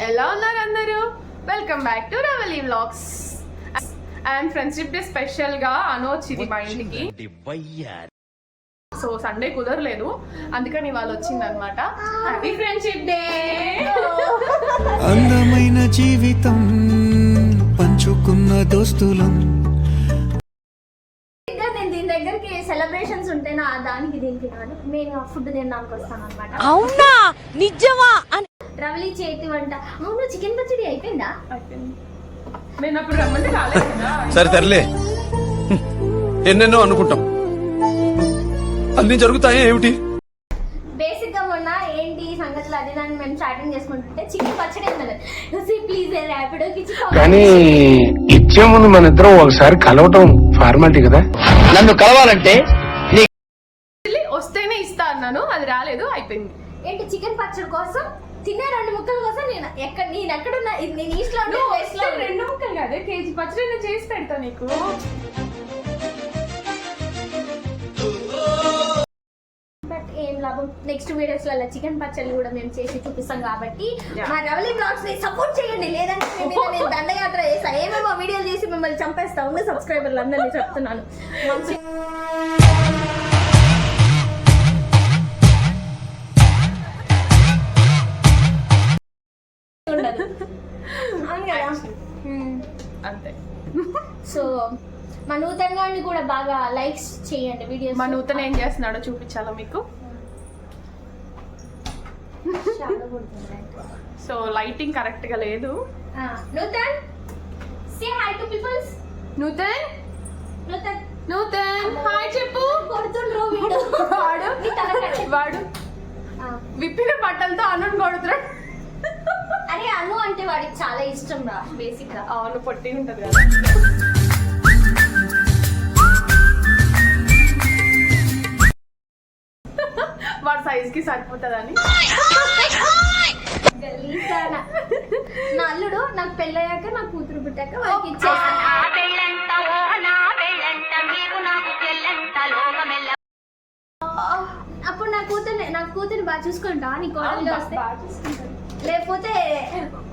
ఎలా ఉన్నారు అందరూ? Welcome back to Ravali vlogs. And friendship day special గా అను వచ్చింది మా ఇంటికి. సో సండే కుదరలేదు, అందుకని వాళ్ళు వచ్చిందనమాట. Happy friendship day. అందమైన జీవితం పంచుకున్న దోస్తులం. దీని దగ్గరికి సెలబ్రేషన్స్ ఉంటే నా దానికి దీనికి నేను ఫుడ్ తినడానికి వస్తాను అనమాట. అవునా నిజమా? రవలి చేతి వంట. అవును, చికెన్ పచ్చడి అయిపోయిందా? నేను అప్పుడు రమ్మంటే రాలేదు కదా. సరే తరలే, ఎన్నెన్నో అనుకుంటాం, అన్ని జరుగుతాయి ఏమిటి? బేసిక్ గా మొన్న ఏంటి సంగతులు అది దాన్ని మేము చాటింగ్ చేసుకుంటుంటే చికెన్ పచ్చడి ప్లీజ్ ర్యాపిడోకి కానీ ఇచ్చే ముందు మన ఇద్దరం ఒకసారి కలవటం ఫార్మాలిటీ కదా. నన్ను కలవాలంటే వస్తేనే ఇస్తా అన్నాను, అది రాలేదు, అయిపోయింది. ఏంటి చికెన్ పచ్చడి కోసం తినే 2 ముక్కల కోసం నేను ఎక్కడున్నా? నేను ఈస్ట్ లో 2 ముక్కలు కాదు, కేజీ పచ్చడి నేను చేసి పెడతా నీకు. బట్ ఏం లాభం, నెక్స్ట్ వీడియోస్ లలో చికెన్ పచ్చడి కూడా మేము చేసి చూపిస్తాం కాబట్టి మా రవలి బ్లాగ్స్ ని సపోర్ట్ చేయండి. లేదంటే నేను దండయాత్ర చేస్తా, ఏమేమో వీడియోలు చేసి మిమ్మల్ని చంపేస్తా. ఉన్న సబ్స్క్రైబర్లు అందరినీ చెప్తున్నాను. మంచి అంతే. సో మా నూతన్ గారిని కూడా బాగా లైక్స్ చేయండి వీడియోస్. మా నూతన్ ఏం చేస్తున్నాడో చూపించాలా మీకు? సో లైటింగ్ కరెక్ట్ గా లేదు. Nutan say hi to peoples. Nutan Nutan Nutan hi చెప్పు. కొడుతుండ్రో వీడు వాడు విప్పిన బట్టలతో అన్నం కొడుతున్నాడు. అరే అను అంటే వాడికి చాలా ఇష్టం రా బేసిక్ గా. అవును, పొట్టి ఉంటది కదా. వాడి సైజ్ కి సరిపోతుందని. నా అల్లుడు నాకు పెళ్ళయ్యాక నా కూతురు పుట్టాక వాడికి ఇచ్చేసాను. అప్పుడు నా కూతురు బాగా చూసుకుంటా నీ కోడలు వస్తే. లేకపోతే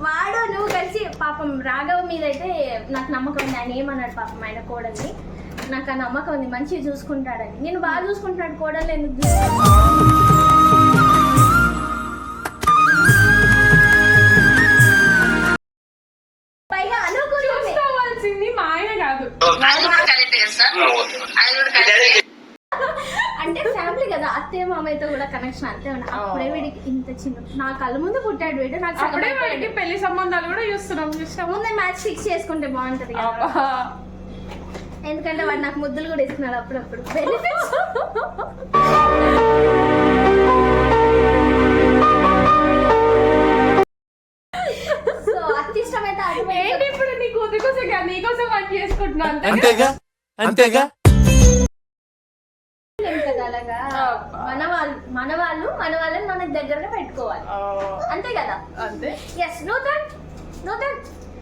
వాడు నువ్వు కలిసి పాపం రాఘవ మీద అయితే నాకు నమ్మకం ఉంది. ఆయన ఏమన్నాడు పాపం ఆయన కోడల్ని, నాకు ఆ నమ్మకం ఉంది మంచిగా చూసుకుంటాడని. నేను బాగా చూసుకుంటాడు కోడలు ఎందుకు పైగా అనుకోవాల్సింది మా ఆయన కాదు. అంటే ఫ్యామిలీ కదా, అత్తయ్య మామయ్యతో కూడా కనెక్షన్ అంతే ఉన్నా. అప్పుడే వీడికి ఇంత చిన్న నా కళ్ళ ముందు పుట్టాడు వీడు. నాకు అప్పుడే వాడికి పెళ్లి సంబంధాలు కూడా చూస్తున్నాం. ముందే మ్యాచ్ ఫిక్స్ చేసుకుంటే బాగుంటది కదా, ఎందుకంటే వాడు నాకు ముద్దులు కూడా ఇస్తున్నాడు అప్పుడప్పుడు. సో అత్తిష్టమైతే ఏంటి ఇప్పుడు నీ కూతురు కోసం నీకోసం వర్క్ చేసుకుంటున్నా అంతేగా అంతేగా. అలాగా మన వాళ్ళని మన దగ్గరగా పెట్టుకోవాలి, అంతే కదా. అంతే. ఎస్ నూతన్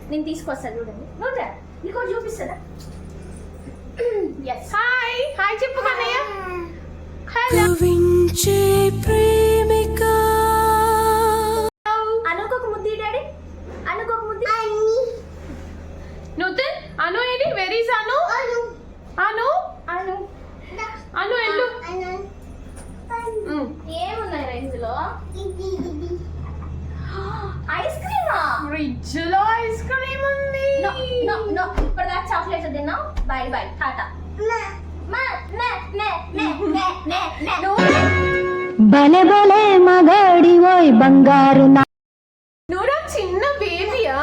నేను తీసుకొస్తాను చూడండి. నూతన్ నీకు చూపిస్తారా? ఎస్ హాయ్ హాయ్ చెప్పు కన్నయ్య. అనుకోక ముద్ది డాడీ, అనుకోక ముద్ది. నూతన్ అను ఏంటి? వెరీ ఇస్ అను? అను అను అను ఎల్లు. ఏమున్నాయి రేంజ్ లో? ఐస్ క్రీమా? ఫ్రిడ్జ్ లో ఐస్ క్రీమ్ ఉంది. ఇప్పటిదాకా చాక్లెట్ తిన్నా. By by Tata. బలే బలే మగాడి ఓయ్ బంగారు. నూరా చిన్న బేబీయా?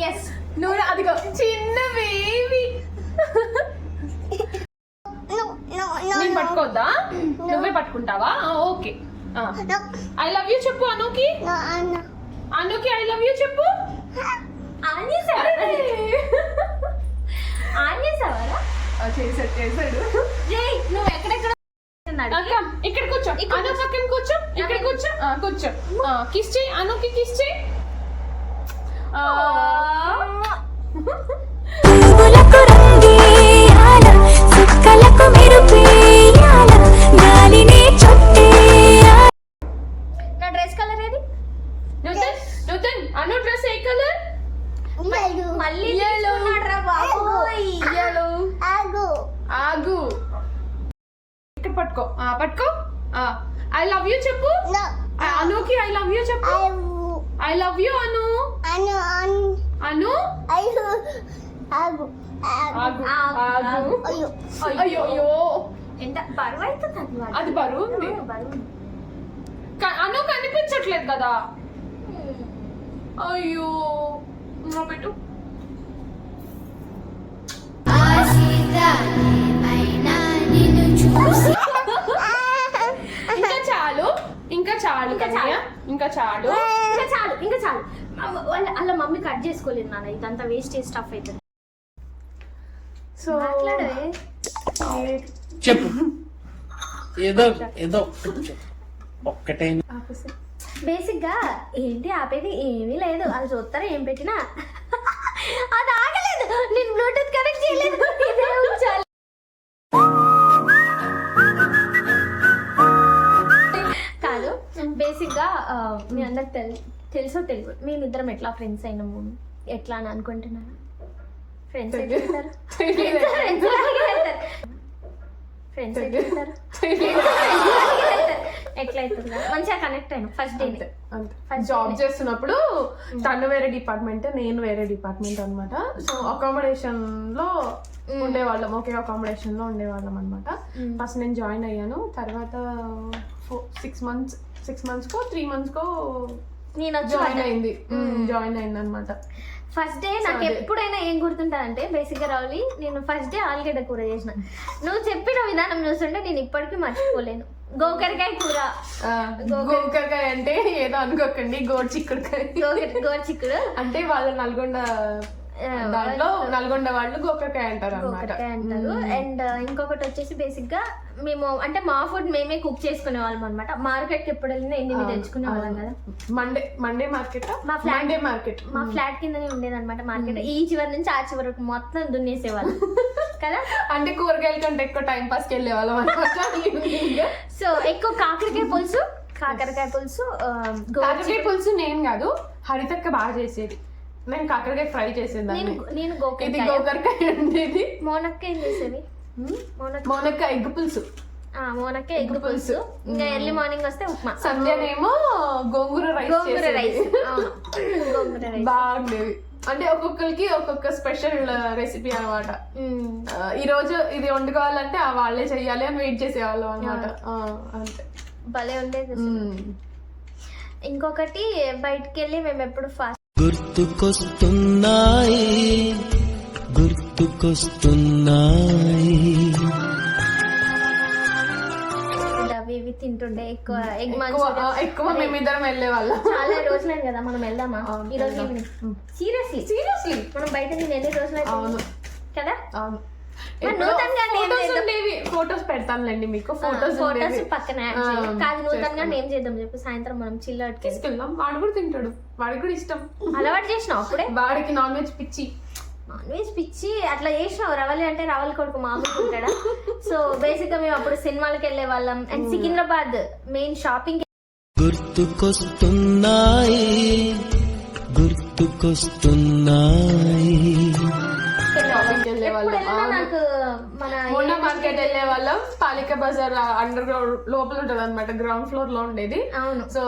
ఎస్ నూరా అదిగో చిన్న బేబీ. నేను పట్టుకోద్దా? నువ్వే పట్టుకుంటావా? ఓకే. ఐ లవ్ యూ చెప్పు అనుకి. అనుకి ఐ లవ్ యూ చెప్పు. చేశాడు. నువ్వు ఎక్కడెక్కడ ఇక్కడ కూర్చో. అను పక్కన కూర్చో. ఇక్కడ కూర్చో. కూర్చో. కిస్ చేయి అనుకి, కిస్ చేయి. నా డ్రెస్ కలర్ ఏది? నూతన్ అను డ్రెస్ ఏ కలర్? మళ్ళీ తీసుకున్నాడురా బాబోయ్. ఆగు ఇక్కడ పట్టుకో పట్టుకో ఐ లవ్ యూ చెప్పు. అనుకి ఐ లవ్ యూ చెప్పు. ఐ లవ్ యూ అను. అను ఆగు ఆగు. అయ్యో ఎంత బరువు అవుతుంది అది బరువు ఉంది. అను కనిపించట్లేదు కదా. అయ్యో పెట్టు. ఇంకా చాలు కన్నయ్య, ఇంకా చాలు. వాళ్ళ మమ్మీ కట్ చేసుకోలేదు నాన్న, ఇదంతా వేస్ట్ స్టఫ్ అవుతుంది. సో మాట్లాడవే. చెప్పు ఏదో ఏదో ఒక్కటే. బేసిక్ గా ఏంటి ఆపేది ఏమీ లేదు, అది చూస్తారా ఏం పెట్టినా అది ఆగలేదు. నేను బ్లూటూత్ కనెక్ట్ చేయలేదు, ఇదే ఉంచాలి. కాదు బేసిక్ గా మీ అందరికి తెలుసో తెలియదు మేమిద్దరం ఎట్లా ఫ్రెండ్స్ అయినాము ఎట్లా అని అనుకుంటున్నారా? ఫ్రెండ్స్ ఎట్లయితుందా మంచిగా కనెక్ట్ అయినా ఫస్ట్ డే. జాబ్ చేస్తున్నప్పుడు తను వేరే డిపార్ట్మెంట్, నేను వేరే డిపార్ట్మెంట్ అన్నమాట. సో అకామిడేషన్ లో ఉండేవాళ్ళం, ఒకే అకామిడేషన్ లో ఉండేవాళ్ళం అనమాట. ఫస్ట్ నేను జాయిన్ అయ్యాను, తర్వాత 6 months కో 3 months కో నేను జాయిన్ అయింది అనమాట. ఫస్ట్ డే నాకు ఎప్పుడైనా ఏం గుర్తుంటానంటే బేసిక్ గా రావులి, నేను ఫస్ట్ డే ఆలుగడ్డ కూర చేసిన. నువ్వు చెప్పిన విధానం చూస్తుంటే నేను ఇప్పటికీ మర్చిపోలేను. గోకరకాయ కూర. గోకరకాయ అంటే ఏదో అనుకోకండి, గోర్చిక్కుడుకాయ. గోర్చిక్కుడు అంటే వాళ్ళ నల్గొండ దాంట్లో నల్గొండ వాళ్ళు గోకరకాయ అంటారు అన్నమాట. అండ్ ఇంకొకటి వచ్చేసి బేసిక్ గా మేము అంటే మా ఫుడ్ మేమే కుక్ చేసుకునే వాళ్ళం అనమాట. మార్కెట్ కి ఎప్పుడు వెళ్ళినా ఎండి తెచ్చుకునే వాళ్ళం కదా. మండే మార్కెట్ మా ఫ్లాట్ కిందనే ఉండేది అనమాట మార్కెట్. ఈ చివరి నుంచి ఆ చివరి వరకు మొత్తం దున్నేసేవాళ్ళం కదా. అంటే కూరగాయల కంటే ఎక్కువ టైం పాస్ కి వెళ్ళే వాళ్ళం అనమాట. సో ఎక్కువ కాకరకాయ పులుసు కాకరకాయ పులుసు నేను కాదు, హరితక్క బాగా చేసేది. నేను కాకరకాయ ఫ్రై చేసేదాన్ని. నేను ఇది గోకరకాయ ఉండేది. మోనక్క ఏం చేసేది? మోనక్క ఎగ్ పులుసు. మోనక్క ఎగ్ పులుసు. ఇంకా ఎర్లీ మార్నింగ్ వస్తే ఉప్మా. సంధ్యనేమో గోంగూర రైస్. బాగుండేది. అంటే ఒక్కొక్కరికి ఒక్కొక్క స్పెషల్ రెసిపీ అనమాట. ఈ రోజు ఇది వండుకోవాలంటే వాళ్ళే చెయ్యాలి అని వెయిట్ చేసేవాళ్ళం అనమాట. అంతే భలే ఉండేది. ఇంకొకటి బయటకు వెళ్ళి మేము ఎప్పుడు ఫాస్ట్ అవి ఇవి తింటుండే ఎక్కువ. ఎగ్ ఎక్కువ మేమిద్దరం వెళ్ళే వాళ్ళం. చాలా రోజులైంది కదా మనం వెళ్దామా ఈ రోజు ఈవినింగ్? సీరియస్లీ మనం బయట నేను ఎన్ని రోజులైంది కదా. అవును, ఫోటోస్ పెడతానులేండి మీకు. ఫోటోస్ పక్కన కాదు నూతనంగా ఏం చేద్దాం చెప్పు. సాయంత్రం మనం చిల్లకి తీసుకెళ్దాం. వాడు కూడా తింటాడు, వాడికి కూడా ఇష్టం. అలవాటు చేసినావు అప్పుడే. వాడికి నాన్ వెజ్ పిచ్చి అట్లా చేసినావు. రవలి అంటే రవలి కొడుకు మామూలు ఉంటాడా? సో బేసిక్ గా మేము అప్పుడు సినిమాలకు వెళ్ళే వాళ్ళం. అండ్ సికింద్రాబాద్ మెయిన్ షాపింగ్ నాకు మొన్న మార్కెట్ వెళ్ళే వాళ్ళం. పాలిక బజార్ అండర్ గ్రౌండ్ లోపల ఉంటది అనమాట, గ్రౌండ్ ఫ్లోర్ లో ఉండేది. అవును. సో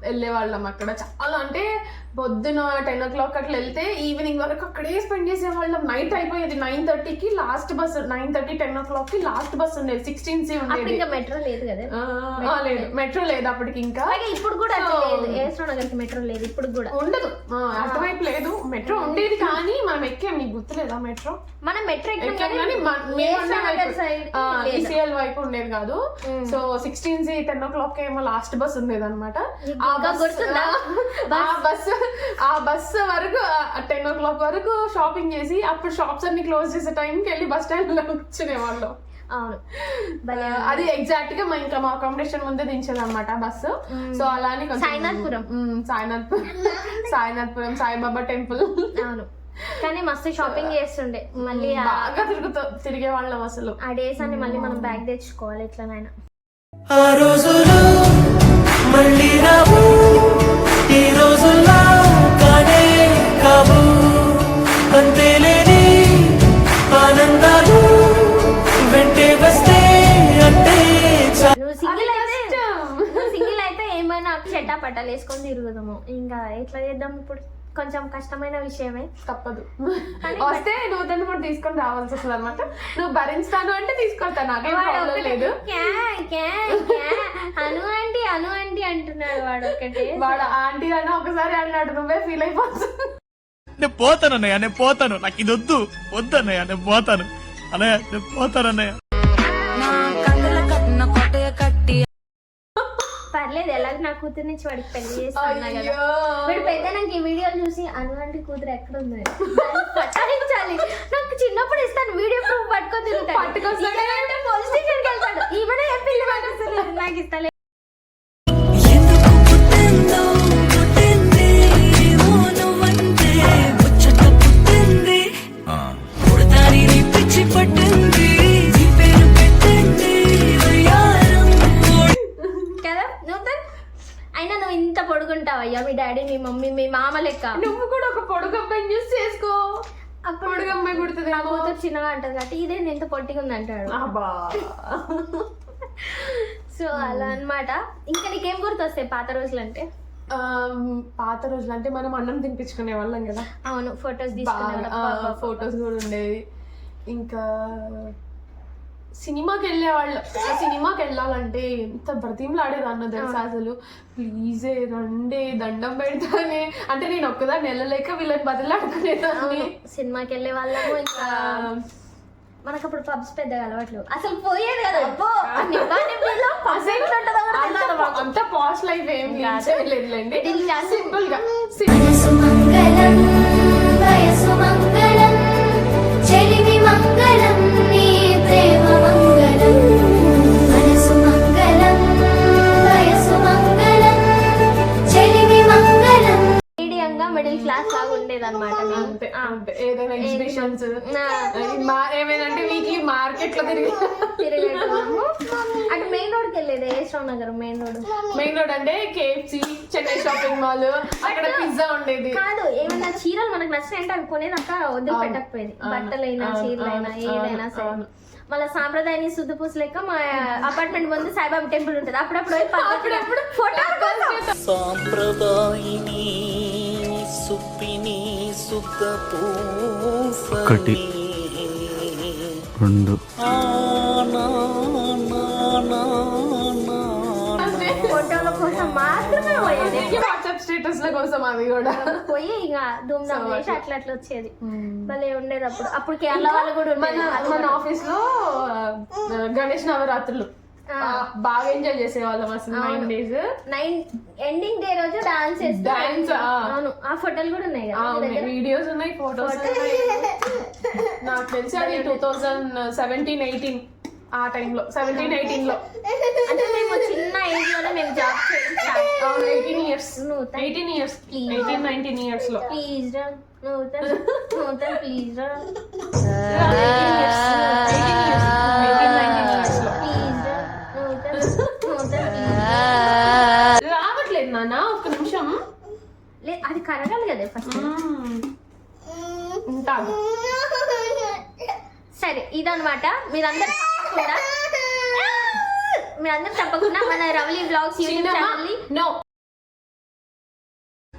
వెళ్ళే వాళ్ళం అక్కడ. చాలా అంటే పొద్దున 10 o'clock అట్లా వెళ్తే ఈవినింగ్ వరకు అక్కడే స్పెండ్ చేసేవాళ్ళం. నైట్ అయిపోయేది 9:30కి లాస్ట్ బస్. 9:30 10 o'clock కి లాస్ట్ బస్ ఉండేది. 16C ఉండేది. మెట్రో లేదు కదా. లేదు, మెట్రో లేదు అప్పటికి. ఇంకా ఇప్పుడు కూడా నగర్కి మెట్రో లేదు, ఇప్పుడు కూడా ఉండదు. అటువైపు లేదు, మెట్రో ఉండేది కానీ మనం ఎక్కాం. నీకు గుర్తులేదా మెట్రో? మనం మెట్రో ఎక్కాం కానీ ఈసీఎల్ వైపు ఉండేది కాదు. సో 16C 10 o'clock ఏమో లాస్ట్ బస్ ఉండేది అనమాట. ఆ బస్సు వరకు 10 o'clock వరకు షాపింగ్ చేసి అప్పుడు షాప్స్ అన్ని క్లోజ్ చేసే టైంకి వెళ్ళి బస్ స్టాండ్ లో కూర్చునే వాళ్ళం. అవును, అది ఎగ్జాక్ట్ గా ఇంకా మా అకామిడేషన్ ముందే దించేది అనమాట బస్సు. సో అలానే సాయినాథ్పురం సాయిబాబా టెంపుల్. అవును, కానీ మస్తు షాపింగ్ చేస్తుండే. మళ్ళీ బాగా తిరిగే వాళ్ళం అసలు. ఆ డేస్ అన్ని మళ్ళీ మనం బ్యాగ్ తెచ్చుకోవాలి ఎట్లనైనా. ఆ రోజులు మళ్ళీ రావు, ఈ రోజు చెట్టా పట్టాలు వేసుకొని తిరుగుదాము. ఇంకా ఎట్లా చేద్దాం ఇప్పుడు, కొంచెం కష్టమైన విషయమే, తప్పదు. వస్తే నువ్వు కూడా తీసుకొని రావాల్సి వస్తుంది అనమాట. నువ్వు భరించాను అంటే తీసుకొస్తాను, నాకేం ప్రాబ్లం లేదు. అను ఆంటీ అంటున్నాడు వాడు ఒకటే. వాడు ఆంటీ అని ఒకసారి అన్నాడు, నువ్వే ఫీల్ అయిపోతుంది. నేను పోతాను అన్నయ్య, నేను పోతాను, నాకు ఇది వద్దు అన్నయ్య, నేను పోతాను అన్నయ్య, నేను పోతాను అన్నయ్య. పర్లేదు, ఎలాగ నా కూతురు నుంచి వాడికి పెళ్లి చేస్తున్నా కదా. వీడు పెద్ద నాకు ఈ వీడియోలు చూసి అనువంటి కూతురు ఎక్కడ ఉంది పట్టాలించాలి. నాకు చిన్నప్పుడు ఇస్తాను వీడియో ప్రూఫ్ పట్టుకొని తిరుగుతాడు, పోలీస్ స్టేషన్కి వెళ్తాడు. ఈవెనే పిల్లి పట్టుకొస్తుంది, నాకు ఇస్తలే. కదా నువ్వు అయినా నువ్వు ఇంత పొడుగుంటావయ్యా, మీ డాడీ మీ మమ్మీ మీ మామ లెక్క. నువ్వు కూడా ఒక పొడుగు అబ్బాయిని చూసి చేసుకో, అప్పుడు పొడుగు అమ్మాయి కుడుతుంది. నా కూతురు చిన్నగా అంటది కాబట్టి ఇదేంది ఎంత పొట్టిగా ఉంది అంటాడు. సో అలా అన్నమాట. ఇంకా నీకేం గుర్తొస్తాయి పాత రోజులు అంటే? పాత రోజులు అంటే మనం అన్నం తినిపించుకునే వాళ్ళం కదా. అవును, ఫొటోస్ తీసుకునే ఫొటోస్ కూడా ఉండేవి. ఇంకా సినిమాకి వెళ్ళేవాళ్ళు. సినిమాకి వెళ్ళాలంటే ఎంత బ్రతిమలాడేదాన్నో తెలుసా అసలు. ప్లీజ్ రండి, దండం పెడతానే అంటే నేను ఒక్కదాన్ని వెళ్ళలేక వీళ్ళని బదిలాడుకునేదాన్ని. సినిమాకి వెళ్ళే వాళ్ళము. ఇంకా మనకు అప్పుడు పబ్స్ పెద్దగా అలవాట్లు అసలు పోయేది కదా. అంత పాస్ట్ లైఫ్ ఏం లేదులేండి, సింపుల్ గా. మీడియంగా మిడిల్ క్లాస్ లాగా ఉండేది అనమాట. ఏదైనా ఎగ్జిబిషన్స్ ఏమైనా వీక్లీ మార్కెట్ లో తిరిగేటోళ్ళము. అటు మెయిన్ రోడ్కి వెళ్ళేది, యశ్రావ్ నగర్ మెయిన్ రోడ్ అంటే KFC, చెన్నై షాపింగ్ మాల్, అక్కడ పిజ్జా ఉండేది. కాదు, ఏమైనా చీరలు మనకు నచ్చినాయంటే అవి కొనేది అక్క వదిలి పెట్టకపోయేది. బట్టలైనా చీరలైనా ఏదైనా సరే. మళ్ళీ సాంప్రదాయాన్ని శుద్ధ పూస లెక్క మా అపార్ట్మెంట్ ముందు సాయిబాబా టెంపుల్ ఉంటుంది. అప్పుడప్పుడు ఫోటో సాంప్రదాయిని సుప్పిని శుద్ధ ఒకటి, రెండు, ఫోటోల కోసం మాత్రమే పోయేది. వాట్సాప్ స్టేటస్ ల కోసం అవి కూడా పోయి ఇక ధూమ్ ధామ్ చేసి అట్లా అట్లా వచ్చేది. భలే ఉండేది అప్పుడు. అప్పుడు కేరళ వాళ్ళు కూడా మన ఆఫీస్ లో గణేష్ నవరాత్రులు బాగా ఎంజాయ్ చేసేవాళ్ళం అసలు. 9 days 9 ఎండింగ్ డే రోజు డాన్స్ డాన్స్. అవును, ఆ ఫోటోలు కూడా ఉన్నాయి కదా, వీడియోస్ ఉన్నాయి, ఫోటోస్ ఉన్నాయి. నాకు తెలిసి అది 2017-18 ఆ టైంలో, 17-18 లో. అంటే మేము చిన్న ఏజ్ లోనే మేము జాబ్ చేస్తాం. 18 years 19 years లో. ప్లీజ్ రా నూతన్ ప్లీజ్ రా రావట్లేదు నాన్న, ఒక్క నిమిషం. లేదు, అది కరగాలి కదా ఫస్ట్. ఉంటాను. సరే, ఇదన్నమాట. మీరందరూ తప్పకుండా మన రవలి వ్లాగ్స్ యూట్యూబ్ ఛానల్ ని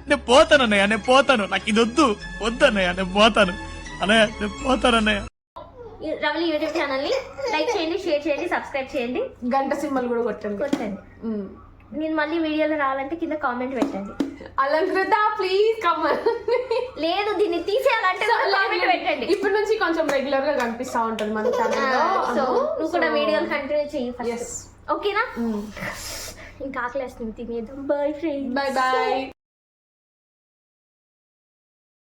నేను పోతాను అన్నయ్య, నేను పోతాను, నాకు ఇది వద్దు అన్నయ్య, నేను పోతాను అన్నయ్య, నేను పోతాను అన్నయ్య. రవలి యూట్యూబ్ ఛానల్ ని లైక్ చేయండి, షేర్ చేయండి, సబ్స్క్రైబ్ చేయండి, గంట సింబల్ కూడా కొట్టండి. నేను మళ్ళీ వీడియోలో రావాలంటే కింద కామెంట్ పెట్టండి. Alankrita please come on. లేదు, దీన్ని తీసేయాలంటే కామెంట్ పెట్టండి. ఇప్పటి నుంచి కొంచెం రెగ్యులర్ గా కనిపిస్తా ఉంటుంది మన ఛానల్లో. సో నువ్వు కూడా వీడియోలు కంటిన్యూ చెయ్యి. ఓకేనా? ఇంకా ఆకలేస్తుంది, తినేద్దాం. Bye friends. బై.